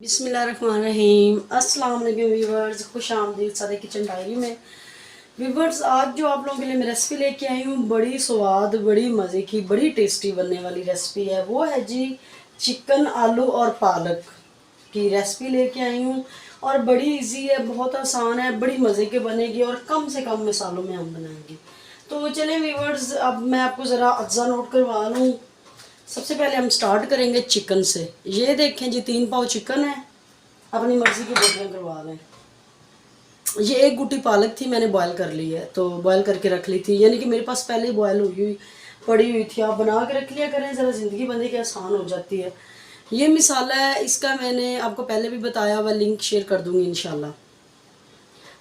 बिस्मिल्लाहिर्रहमानिर्रहीम। अस्सलाम वालेकुम व्यूवर्स, खुश आमदीद सादे किचन डायरी में। व्यूवर्स, आज जो आप लोगों के लिए मैं रेसिपी लेके आई हूँ, बड़ी स्वाद, बड़ी मज़े की, बड़ी टेस्टी बनने वाली रेसिपी है। वो है जी चिकन, आलू और पालक की रेसिपी लेके आई हूँ। और बड़ी इजी है, बहुत आसान है, बड़ी मज़े की बनेगी और कम से कम मसालों में हम बनाएंगे। तो चलें व्यूवर्स, अब मैं आपको ज़रा अज्जा नोट करवा लूँ। सबसे पहले हम स्टार्ट करेंगे चिकन से। ये देखें जी, 3 पाव चिकन है, अपनी मर्ज़ी की बोटियाँ करवा लें। ये एक गुटी पालक थी, मैंने बॉयल कर ली है, तो बॉयल करके रख ली थी, यानी कि मेरे पास पहले ही बॉयल हुई पड़ी हुई थी। आप बना के रख लिया करें, ज़रा ज़िंदगी बंदे की आसान हो जाती है। ये मिसाला है, इसका मैंने आपको पहले भी बताया हुआ, लिंक शेयर कर दूँगी इंशाल्लाह।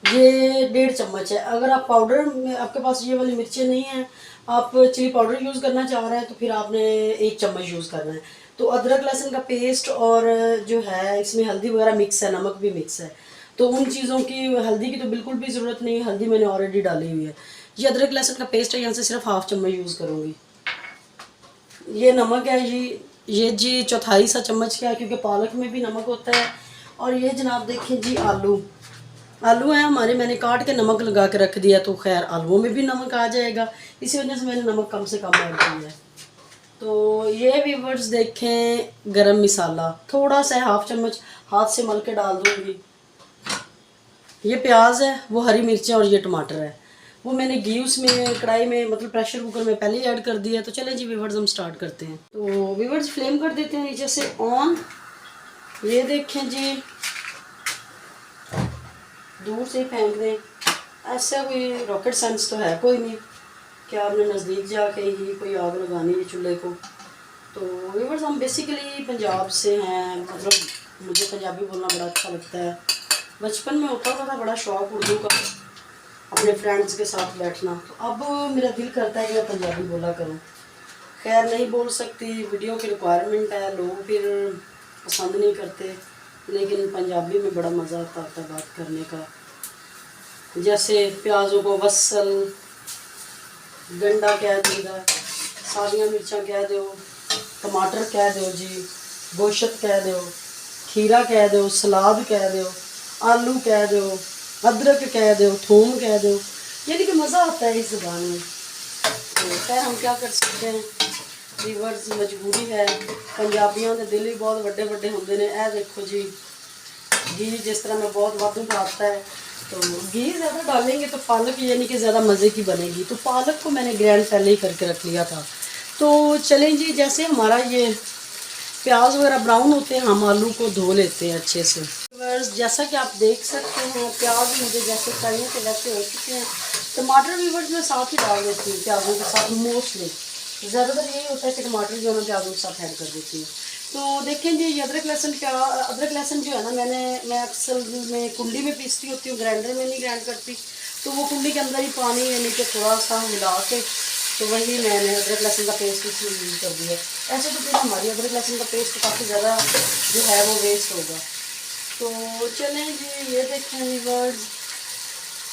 ये 1.5 चम्मच है। अगर आप पाउडर में, आपके पास ये वाली मिर्चें नहीं हैं, आप चिली पाउडर यूज़ करना चाह रहे हैं, तो फिर आपने 1 चम्मच यूज़ करना है। तो अदरक लहसुन का पेस्ट और जो है इसमें हल्दी वगैरह मिक्स है, नमक भी मिक्स है। तो उन चीज़ों की, हल्दी की तो बिल्कुल भी ज़रूरत नहीं है, हल्दी मैंने ऑलरेडी डाली हुई है। ये अदरक लहसुन का पेस्ट है, यहाँ से सिर्फ 1/2 चम्मच यूज़ करूँगी। ये नमक है जी, ये जी चौथाई सा चम्मच का है, क्योंकि पालक में भी नमक होता है। और ये जनाब देखें जी, आलू आलू हैं हमारे, मैंने काट के नमक लगा के रख दिया, तो खैर आलूओं में भी नमक आ जाएगा, इसी वजह से मैंने नमक कम से कम ऐड किया है। तो ये व्यूवर्स देखें, गरम मसाला थोड़ा सा 1/2 चम्मच हाथ से मल के डाल दूँगी। ये प्याज है, वो हरी मिर्चें और ये टमाटर है, वो मैंने घी उसमें कढ़ाई में, मतलब प्रेशर कुकर में पहले ही ऐड कर दिया है। तो चलें जी व्यूवर्स, हम स्टार्ट करते हैं। तो व्यूवर्स, फ्लेम कर देते हैं नीचे से ऑन। ये देखें जी, दूर से ही फेंक दें, ऐसा कोई रॉकेट साइंस तो है कोई नहीं कि आपने नज़दीक जाके ही कोई आग लगानी है चूल्हे को। तो व्यूअर्स, हम बेसिकली पंजाब से हैं, मतलब मुझे पंजाबी बोलना बड़ा अच्छा लगता है। बचपन में होता था बड़ा शौक उर्दू का, अपने फ्रेंड्स के साथ बैठना। तो अब मेरा दिल करता है कि मैं पंजाबी बोला करूँ। खैर नहीं बोल सकती, वीडियो की रिक्वायरमेंट है, लोग फिर पसंद नहीं करते, लेकिन पंजाबी में बड़ा मज़ा आता है बात करने का। जैसे प्याज़ों को वसल, गंडा कह देगा, सारिया मिर्चा कह दो, टमाटर कह दो जी, गोश्त कह दो, खीरा कह दो, सलाद कह दो, आलू कह दो, अदरक कह दो, थूम कह दो, यानी कि मज़ा आता है इस ज़बान में। तो खैर हम क्या कर सकते हैं, व्यूअर्स, मजबूरी है। पंजाबियों के दिल भी बहुत वड्डे वड्डे होंगे ने। ए देखो जी, घी जिस तरह में बहुत वाधू पाता है, तो घी ज़्यादा डालेंगे तो पालक यानी कि ज़्यादा मज़े की बनेगी। तो पालक को मैंने ग्रैंड पहले ही करके रख लिया था। तो चलें जी, जैसे हमारा ये प्याज वगैरह ब्राउन होते हैं, हम आलू को धो लेते हैं अच्छे से। व्यूअर्स, जैसा कि आप देख सकते हैं, प्याज मुझे जैसे चाहिए थे वैसे हो चुके हैं। टमाटर व्यूअर्स मैं साथ ही डाल देती हूँ प्याज़ों के साथ, मोस्टली ज़्यादातर यही होता है कि टमाटर जो है मैं प्याज़ों के साथ ऐड कर देती हूँ। तो देखें जी, ये अदरक लहसुन जो है ना, मैं अक्सर में कुंडी में पीसती होती हूँ, ग्राइंडर में नहीं ग्राइंड करती। तो वो कुंडी के अंदर ही पानी यानी कि थोड़ा सा मिला के, तो वही मैंने अदरक लहसुन का पेस्ट इसमें यूज़ कर दिया। ऐसे तो फिर हमारी अदरक लहसुन का पेस्ट काफ़ी ज़्यादा जो है वो वेस्ट होगा। तो चलें जी, ये देखें व्यूअर्स,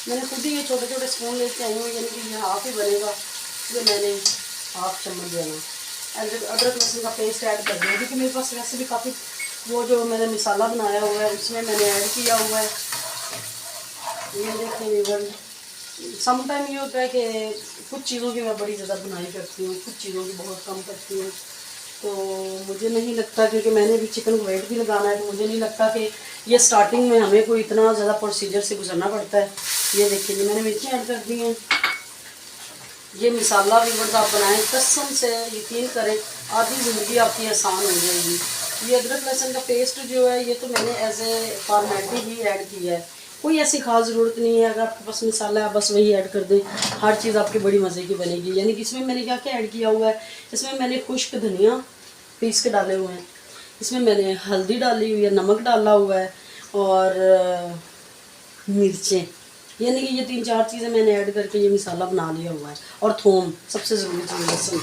मैंने खुद ही ये छोटे छोटे स्पून लेके आई हूँ, यानी कि ये हाफ ही बनेगा, इसलिए मैंने 1/2 चम्मच देना अदरक लहसुन का पेस्ट ऐड कर दिया, क्योंकि मेरे पास वैसे भी काफ़ी वो जो मैंने मसाला बनाया हुआ है उसमें मैंने ऐड किया हुआ है। ये देखें व्यूअर्स, सम टाइम ये होता है कि कुछ चीज़ों की मैं बड़ी ज़्यादा बुनाई करती हूँ, कुछ चीज़ों की बहुत कम करती हूँ। तो मुझे नहीं लगता, क्योंकि मैंने भी चिकन को वेट भी लगाना है, तो मुझे नहीं लगता कि ये स्टार्टिंग में हमें कोई इतना ज़्यादा प्रोसीजर से गुजरना पड़ता है। ये देखिए जी, मैंने मिर्ची ऐड कर दी हैं। ये मिसाला व्यूअर्स आप बनाएं, कसम से यकीन करें, आधी ज़िंदगी आपकी आसान हो जाएगी। ये अदरक लहसुन का पेस्ट जो है, ये तो मैंने एज ए फॉर्मेलिटी ही ऐड किया है, कोई ऐसी खास ज़रूरत नहीं है। अगर आपके पास मिसाला है, बस वही ऐड कर दें, हर चीज़ आपकी बड़ी मज़े की बनेगी। यानी कि इसमें मैंने क्या क्या ऐड किया हुआ है, इसमें मैंने खुश्क धनिया पीस के डाले हुए हैं, इसमें मैंने हल्दी डाली हुई है, नमक डाला हुआ है, और मिर्चें, यानी कि ये 3-4 चीज़ें मैंने ऐड करके ये मसाला बना लिया हुआ है। और थोम, सबसे ज़रूरी चीज़ लहसुन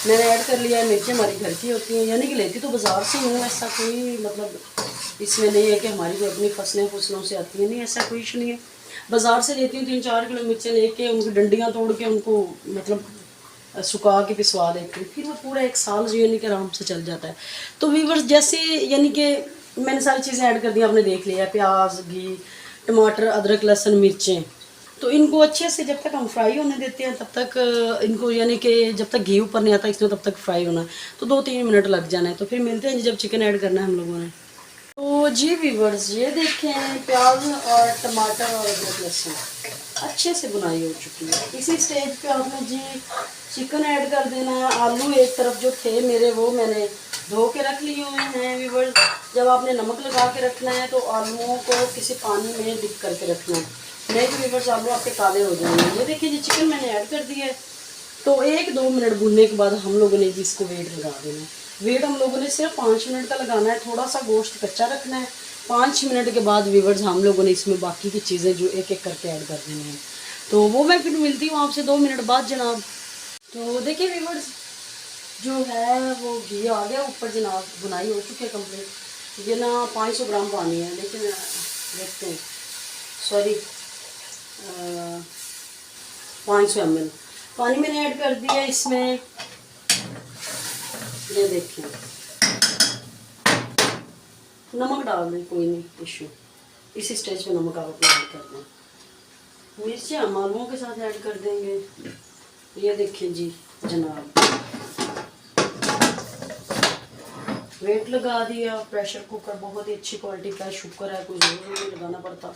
मैंने ऐड कर लिया है। मिर्चें हमारी घर की होती हैं, यानी कि लेती तो बाज़ार से हूँ, ऐसा कोई मतलब इसमें नहीं है कि हमारी कोई अपनी फसलों से आती है, नहीं, ऐसा कोई इशू नहीं है। बाज़ार से लेती हूँ 3-4 किलो मिर्चें लेके, उनकी डंडियाँ तोड़ के उनको मतलब सुखा के पिसवा देती हूँ, फिर वो पूरा 1 साल जो यानी कि आराम से चल जाता है। तो व्यूअर्स, जैसे यानी कि मैंने सारी चीज़ें ऐड कर दी, आपने देख लिया, प्याज, घी, टमाटर, अदरक, लहसुन, मिर्चें। तो इनको अच्छे से जब तक हम फ्राई होने देते हैं तब तक इनको, यानी कि जब तक घी ऊपर नहीं आता इसमें तब तक फ्राई होना है। तो 2-3 मिनट लग जाना है। तो फिर मिलते हैं जब चिकन ऐड करना है हम लोगों ने। तो जी व्यूअर्स, ये देखें प्याज और टमाटर और अदरक लहसुन अच्छे से बुनाई हो चुकी है। इसी स्टेज पे आपने जी चिकन ऐड कर देना है। आलू एक तरफ जो थे मेरे वो मैंने धो के रख लिए हुए हैं व्यूअर्स। जब आपने नमक लगा के रखना है तो आलूओं को किसी पानी में डिप करके रखना है, नहीं तो व्यूअर्स आलू आपके काले हो जाएंगे। ये देखिए जी चिकन मैंने ऐड कर दिया है। तो 1-2 मिनट भूनने के बाद हम लोगों ने जी इसको वेट लगा देना है। वेट हम लोगों ने सिर्फ 5 मिनट का लगाना है, थोड़ा सा गोश्त कच्चा रखना है। 5 मिनट के बाद व्यूअर्स हम लोगों ने इसमें बाकी की चीज़ें जो एक एक करके ऐड कर देनी है। तो वो मैं फिर मिलती हूँ आपसे 2 मिनट बाद जनाब। तो देखिए व्यूअर्स, जो है वो घी आ गया ऊपर जनाब, बुनाई हो चुकी है कंप्लीट। ये ना 500 ग्राम पानी है, लेकिन देखते हैं, सॉरी 500 ml पानी मैंने ऐड कर दिया इसमें। ये देखिए, नमक डाल दें, कोई नहीं इशू, इसी स्टेज पे नमक आप अपना ऐड कर दें। मिर्ची हम आलूओं के साथ ऐड कर देंगे। ये देखिए जी जनाब, वेट लगा दिया। प्रेशर कुकर बहुत ही अच्छी क्वालिटी का है, शुक्र है, कोई ज़रूर नहीं लगाना पड़ता।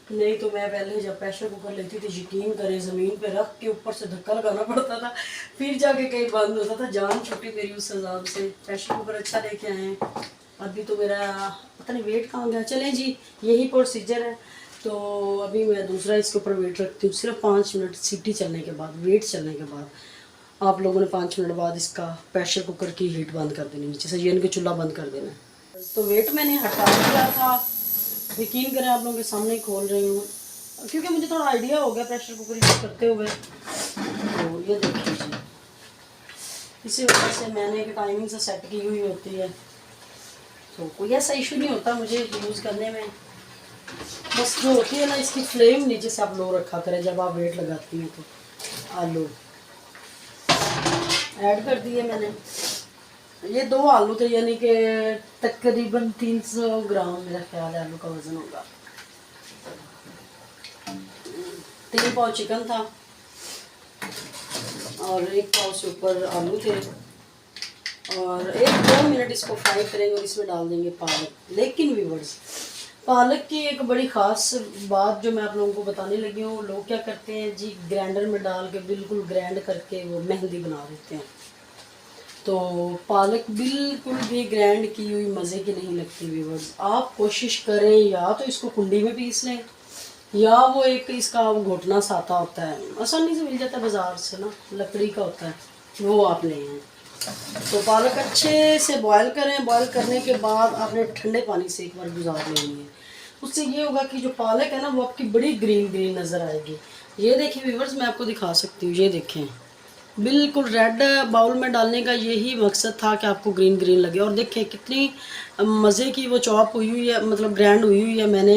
नहीं तो मैं पहले जब प्रेशर कुकर लेती थी, यकीन करें ज़मीन पे रख के ऊपर से धक्का लगाना पड़ता था, फिर जाके कहीं बंद होता था। जान छुट्टी मेरी उस हिसाब से। प्रेशर कुकर अच्छा लेके आए हैं। अभी तो मेरा पता नहीं वेट कहाँ गया। चलें जी, यही प्रोसीजर है। तो अभी मैं दूसरा इसके ऊपर वेट रखती हूँ। सिर्फ 5 मिनट सीटी चलने के बाद, वेट चलने के बाद आप लोगों ने 5 मिनट बाद इसका प्रेशर कुकर की हीट बंद कर देनी, नीचे से यानी कि चूल्हा बंद कर देना है। तो वेट मैंने हटा दिया था, यकीन करें आप लोगों के सामने ही खोल रही हूँ, क्योंकि मुझे थोड़ा आइडिया हो गया प्रेशर कुकर यूज़ करते हुए। तो ये देखिए जी, इसी वजह से मैंने एक टाइमिंग से सेट की हुई होती है, तो कोई ऐसा इशू नहीं होता मुझे यूज़ करने में। बस जो होती है ना, इसकी फ्लेम नीचे से आप लो रखा करें जब आप वेट लगाती हैं। तो आलू ऐड कर दिए मैंने। ये 2 आलू थे, यानी कि तकरीबन 300 ग्राम मेरा ख्याल है आलू का वज़न होगा। 3 पाव चिकन था और 1 पाव से ऊपर आलू थे। और 1-2 मिनट इसको फ्राई करेंगे और इसमें डाल देंगे पालक। लेकिन व्यूअर्स, पालक की एक बड़ी ख़ास बात जो मैं आप लोगों को बताने लगी हूँ, लोग क्या करते हैं जी, ग्राइंडर में डाल के बिल्कुल ग्राइंड करके वो मेहंदी बना देते हैं। तो पालक बिल्कुल भी ग्राइंड की हुई मज़े की नहीं लगती व्यूअर्स। आप कोशिश करें, या तो इसको कुंडी में पीस लें, या वो एक इसका घोटना सा आता होता है, आसानी से मिल जाता है बाज़ार से ना, लकड़ी का होता है, वो आप ले आएँ। तो पालक अच्छे से बॉयल करें। बॉयल करने के बाद आपने ठंडे पानी से एक बार गुजार लेनी है। उससे ये होगा कि जो पालक है ना, वो आपकी बड़ी ग्रीन ग्रीन नज़र आएगी। ये देखिए व्यूअर्स, मैं आपको दिखा सकती हूँ, ये देखें, बिल्कुल रेड बाउल में डालने का यही मकसद था कि आपको ग्रीन ग्रीन लगे। और देखें कितनी मज़े की वो चॉप हुई हुई है, मतलब ग्राइंड हुई हुई है। मैंने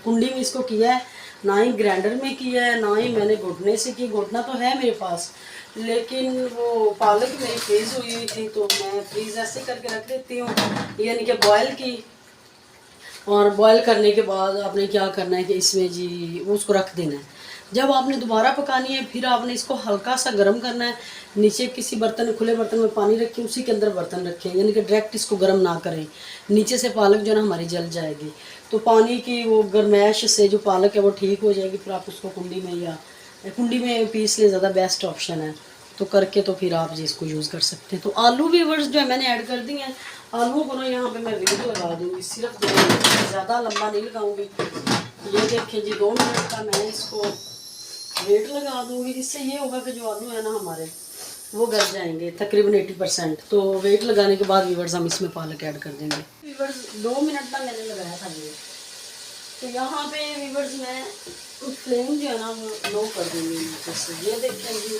कुंडी में इसको किया है, ना ही ग्राइंडर में किया है, ना ही मैंने घुटने से की। घुटना तो है मेरे पास, लेकिन वो पालक मेरी फ्रीज़ हुई हुई थी, तो मैं फ्रीज़ ऐसे करके रख देती हूँ, यानी कि बॉयल की। और बॉयल करने के बाद आपने क्या करना है कि इसमें जी वो उसको रख देना है। जब आपने दोबारा पकानी है, फिर आपने इसको हल्का सा गर्म करना है। नीचे किसी बर्तन, खुले बर्तन में पानी रखें, उसी के अंदर बर्तन रखें, यानी कि डायरेक्ट इसको गर्म ना करें, नीचे से पालक जो है ना हमारी जल जाएगी। तो पानी की वो गर्मैश से जो पालक है वो ठीक हो जाएगी। फिर आप उसको कुंडी में पीस लें, ज़्यादा बेस्ट ऑप्शन है। तो करके तो फिर आप जी इसको यूज़ कर सकते हैं। तो आलू भी व्यूअर्स जो है मैंने ऐड कर दी हैं। आलू को ना यहाँ पे मैं वेट लगा दूँगी, सिर्फ 2 मिनट, ज़्यादा लंबा नहीं लगाऊंगी। ये देखिए जी, 2 मिनट का मैं इसको वेट लगा दूँगी। इससे ये होगा कि जो आलू है ना हमारे, वो गल जाएंगे तकरीबन 80%। तो वेट लगाने के बाद व्यूअर्स हम इसमें पालक ऐड कर देंगे। व्यूअर्स 2 मिनट का मैंने लगाया था वेट। तो यहाँ पे व्यूअर्स मैं फ्लेम जो है ना वो लो कर दूँगी नीचे से। ये देखें जी,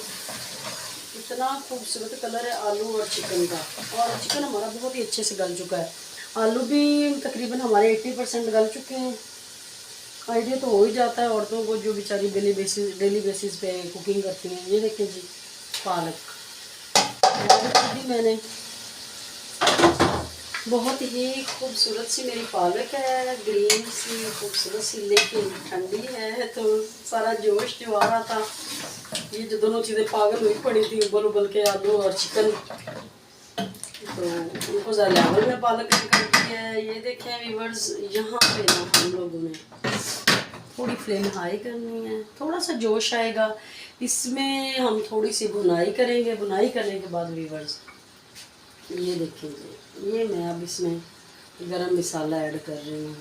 इतना खूबसूरत कलर है आलू और चिकन का। और चिकन हमारा बहुत ही अच्छे से गल चुका है। आलू भी तकरीबन हमारे 80% गल चुके हैं। आइडिया तो हो ही जाता है औरतों को जो बेचारी डेली बेसिस पे कुकिंग करती हैं। ये देखिए जी, पालक ऐड कर दी मैंने। बहुत ही खूबसूरत सी मेरी पालक है, ग्रीन सी खूबसूरत सी, लेकिन ठंडी है तो सारा जोश जो आ रहा था, ये जो दोनों चीज़ें पागल हुई पड़ी थी, उबल उबल के आलू और चिकन, तो उनको ज़रा लेवल में पालक कर दी है। ये देखें व्यूअर्स, यहाँ पे ना हम लोगों ने थोड़ी फ्लेम हाई करनी है, थोड़ा सा जोश आएगा इसमें, हम थोड़ी सी भुनाई करेंगे। भुनाई करने के बाद व्यूअर्स ये देखेंगे, ये मैं अब इसमें गरम मसाला ऐड कर रही हूँ।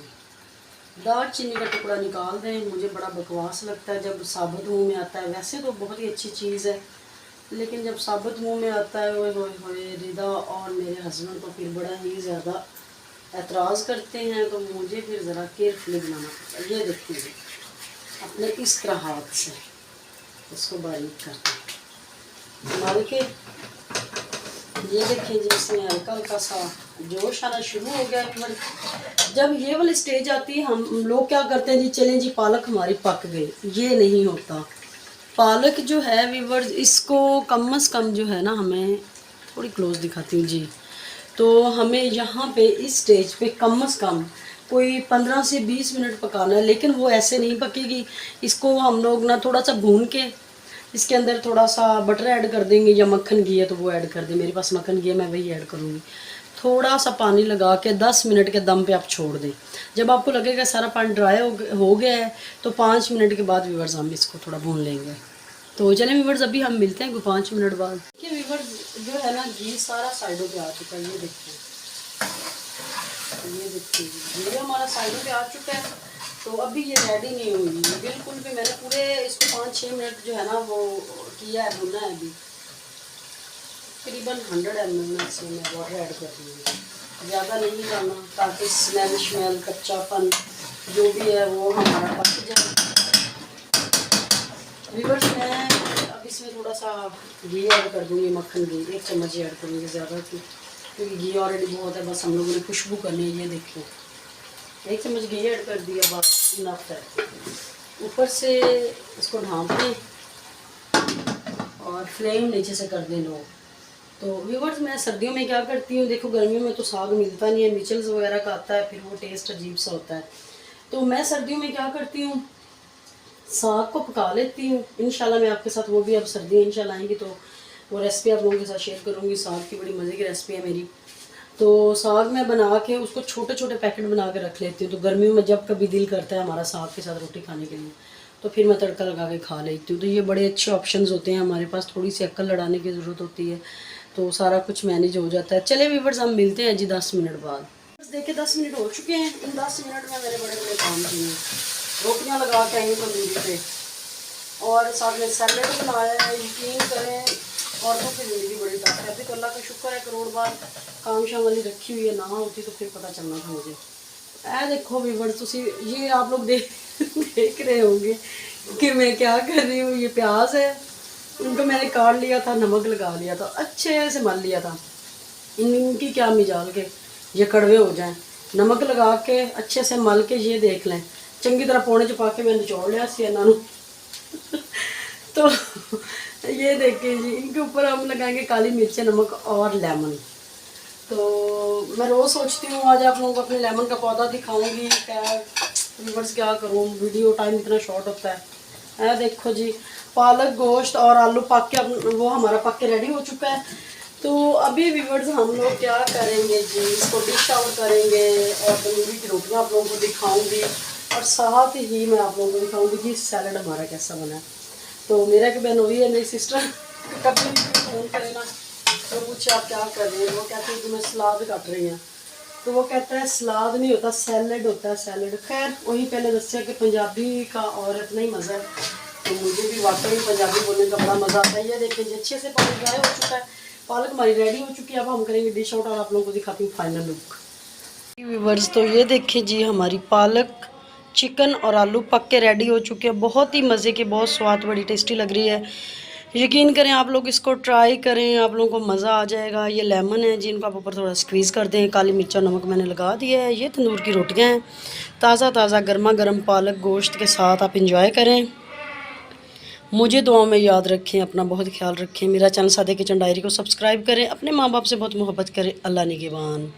दालचीनी का टुकड़ा निकाल दें, मुझे बड़ा बकवास लगता है जब साबुत मुंह में आता है। वैसे तो बहुत ही अच्छी चीज़ है, लेकिन जब साबुत मुंह में आता है, ओए होए होए, रिदा और मेरे हस्बैंड को फिर बड़ा ही ज़्यादा एतराज़ करते हैं, तो मुझे फिर ज़रा केयरफुली बनाना पड़ता है। ये देखिए, अपने इस तरह हाथ से इसको बारीक करते हैं, के ये देखिए जी, इसमें हल्का हल्का सा जोश आना शुरू हो गया है। जब ये वाली स्टेज आती है, हम लोग क्या करते हैं जी, चलें जी पालक हमारी पक गई। ये नहीं होता। पालक जो है व्यूअर्स, इसको कम से कम जो है ना, हमें थोड़ी क्लोज दिखाती हूँ जी, तो हमें यहाँ पे इस स्टेज पे कम से कम कोई 15 से 20 मिनट पकाना है। लेकिन वो ऐसे नहीं पकेगी, इसको हम लोग ना थोड़ा सा भून के इसके अंदर थोड़ा सा बटर ऐड कर देंगे, या मक्खन घी है तो वो ऐड कर दें। मेरे पास मक्खन घी है, मैं वही ऐड करूँगी। थोड़ा सा पानी लगा के 10 मिनट के दम पे आप छोड़ दें। जब आपको लगेगा सारा पानी ड्राई हो गया है, तो 5 मिनट के बाद व्यूअर्स हम इसको थोड़ा भून लेंगे। तो चलें व्यूअर्स, अभी हम मिलते हैं 5 मिनट बाद। देखिए व्यूअर्स, जो है ना, घी सारा साइडों पे आ चुका है। ये देखिए, ये देखिए घी हमारा साइडों पे आ चुका है। तो अभी ये रेडी नहीं हुई बिल्कुल भी। मैंने पूरे इसको 5-6 मिनट जो है ना वो किया है, भुना है। अभी तकरीबन 100 ml से मैं वाटर ऐड कर दूँगी, ज़्यादा नहीं डालना, ताकि स्मेल कच्चापन जो भी है वो हमारा पक जाए। व्यूअर्स, मैं अब इसमें थोड़ा सा घी ऐड कर दूँगी, मक्खन घी 1 चम्मच ऐड करूँगी, ज़्यादा क्योंकि घी ऑलरेडी बहुत है, बस हम लोगों ने खुशबू करनी है। ये देखिए, 1 चम्मच घी ऐड कर दिया, बस इनफ है। ऊपर से इसको ढाँप दें और फ्लेम नीचे से कर दें लो। तो व्यूअर्स, मैं सर्दियों में क्या करती हूँ, देखो गर्मियों में तो साग मिलता नहीं है, मिचल्स वगैरह का आता है, फिर वो टेस्ट अजीब सा होता है। तो मैं सर्दियों में क्या करती हूँ, साग को पका लेती हूँ। इंशाल्लाह मैं आपके साथ वो भी, अब सर्दियाँ इंशाल्लाह आएंगी तो वो रेसिपी आप लोगों के साथ शेयर करूँगी। साग की बड़ी मज़े की रेसिपी है मेरी। तो साग मैं बना के उसको छोटे छोटे पैकेट बना के रख लेती हूँ। तो गर्मियों में जब कभी दिल करता है हमारा साग के साथ रोटी खाने के लिए, तो फिर मैं तड़का लगा के खा लेती हूँ। तो ये बड़े अच्छे ऑप्शंस होते हैं हमारे पास, थोड़ी सी अक्ल लड़ाने की ज़रूरत होती है, तो सारा कुछ मैनेज हो जाता है। चले व्यूअर्स, हम मिलते हैं जी 10 मिनट बाद। बस देखिए 10 मिनट हो चुके हैं। इन 10 मिनट में मेरे बड़े बड़े काम किए हैं। रोटियाँ लगा के आई तंदूरी पे, और साथ में सैलेड बनाया है। यकीन करें, औरतों की ज़िंदगी बड़ी टफ है। अभी तो अल्लाह का शुक्र है, करोड़ बार काम शाम वाली रखी हुई है, ना होती तो फिर पता चलना था मुझे। ऐ देखो व्यूअर्स, तुसी ये आप लोग देख रहे होंगे कि मैं क्या कर रही हूँ। ये प्याज है, इनको मैंने काट लिया था, नमक लगा लिया था, अच्छे से मल लिया था। इनकी क्या मिजाल के ये कड़वे हो जाएं। नमक लगा के अच्छे से मल के, ये देख लें, चंगी तरह पौने च पा के मैं निचोड़ लिया सी इन्हों। तो ये देखिए जी, इनके ऊपर हम लगाएंगे काली मिर्च, नमक और लेमन। तो मैं रोज़ सोचती हूँ आज आप लोगों को अपने लेमन का पौधा दिखाऊंगी। क्या व्यूअर्स, क्या करूँ, वीडियो टाइम इतना शॉर्ट होता है। देखो जी, पालक गोश्त और आलू पक के, वो हमारा पक के रेडी हो चुका है। तो अभी व्यूअर्स हम लोग क्या करेंगे जी, इसको डिश आउट करेंगे और तंदूरी की रोटियाँ आप लोगों को दिखाऊंगी, और साथ ही मैं आप लोगों को दिखाऊंगी कि सैलड हमारा कैसा बना है। तो मेरा एक बहन हुई है, मेरी सिस्टर, कभी फ़ोन करे ना तो पूछे आप क्या कर रहे हैं, वो कहते हैं कि मैं सलाद काट रही हैं। तो वो कहता है सलाद नहीं होता, सैलड होता है, सैलड। खैर वही पहले दसिया कि पंजाबी का और इतना ही मज़ा है, तो मुझे भी वाकई में पंजाबी बोलने का बड़ा मज़ा आता है। ये देखिए जी, अच्छे से पानी ड्राई हो चुका है, पालक हमारी रेडी हो चुकी है। अब हम करेंगे डिश आउट और आप लोगों को दिखाती हूँ फाइनल लुक। व्यूअर्स, तो ये देखिए जी, हमारी पालक, चिकन और आलू पक के रेडी हो चुके हैं। बहुत ही मज़े के, बहुत स्वाद, बड़ी टेस्टी लग रही है। यकीन करें, आप लोग इसको ट्राई करें, आप लोगों को मज़ा आ जाएगा। ये लेमन है जिनको आप ऊपर थोड़ा स्क्वीज़ कर दें, काली मिर्चा नमक मैंने लगा दिया है। ये तंदूर की रोटियां हैं, ताज़ा ताज़ा गर्मा गर्म पालक गोश्त के साथ आप इंजॉय करें। मुझे दुआओं में याद रखें, अपना बहुत ख्याल रखें। मेरा चैनल सादे किचन डायरी को सब्सक्राइब करें, अपने माँ बाप से बहुत मोहब्बत करें। अल्लाह निगहबान।